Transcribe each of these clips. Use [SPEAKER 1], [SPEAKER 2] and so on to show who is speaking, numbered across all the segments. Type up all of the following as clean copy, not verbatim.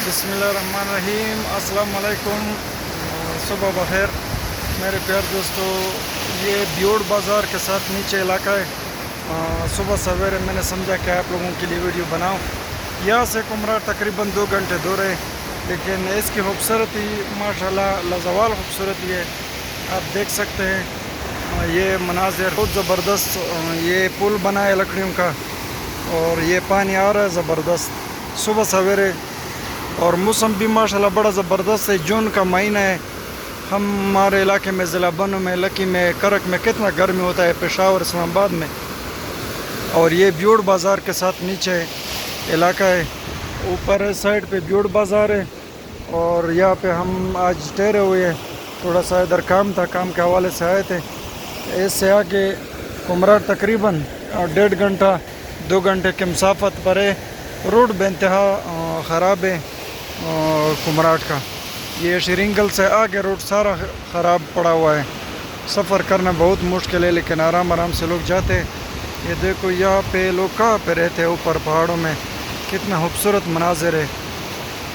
[SPEAKER 1] बिस्मिल्लाहिर्रहमानिर्रहीम। अस्सलाम वालेकुम। सुबह बखैर मेरे प्यार दोस्तों। ये ब्यूड़ बाज़ार के साथ नीचे इलाका है। सुबह सवेरे मैंने समझा कि आप लोगों के लिए वीडियो बनाऊं। यहाँ से कुमरा तकरीबन 2 घंटे दूर है, लेकिन इसकी खूबसूरती माशाल्लाह लाजवाल खूबसूरती है। आप देख सकते हैं ये मनाज़िर बहुत ज़बरदस्त। ये पुल बना है लकड़ियों का और ये पानी आ रहा है ज़बरदस्त सुबह सवेरे। और मौसम भी माशाल्लाह बड़ा ज़बरदस्त है। जून का महीना है। हमारे इलाके में ज़िला बनो में, लकी में, करक में कितना गर्मी होता है, पेशावर इस्लामाबाद में। और ये ब्यूड़ बाज़ार के साथ नीचे इलाका है। ऊपर साइड पे ब्यूड़ बाज़ार है और यहाँ पे हम आज ठहरे हुए हैं। थोड़ा सा इधर काम था, काम के हवाले से आए थे। इससे आके कुमरा तकरीबन 1.5 घंटा 2 घंटे के मसाफत पर है। रोड बेइंतहा ख़राब है कुमराट का। ये शरिंगल से आगे रोड सारा ख़राब पड़ा हुआ है। सफ़र करना बहुत मुश्किल है, लेकिन आराम आराम से लोग जाते हैं। ये देखो यहाँ पे लोग कहाँ पे रहते हैं, ऊपर पहाड़ों में। कितना खूबसूरत मनाज़िर है।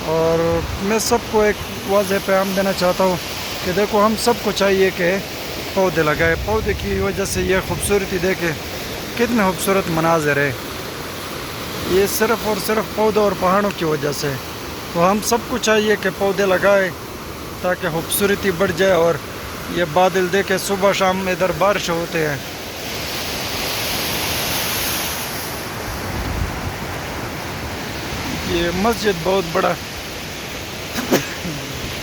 [SPEAKER 1] और मैं सबको एक वाज़े पैगाम देना चाहता हूँ कि देखो हम सबको चाहिए कि पौधे लगाए। पौधे की वजह से ये खूबसूरती देखे कितने खूबसूरत मनाज़िर है। ये सिर्फ़ और सिर्फ पौधों और पहाड़ों की वजह से। तो हम सबको चाहिए कि पौधे लगाएं ताकि खूबसूरती बढ़ जाए। और ये बादल देखे सुबह शाम इधर बारिश होते हैं। ये मस्जिद बहुत बड़ा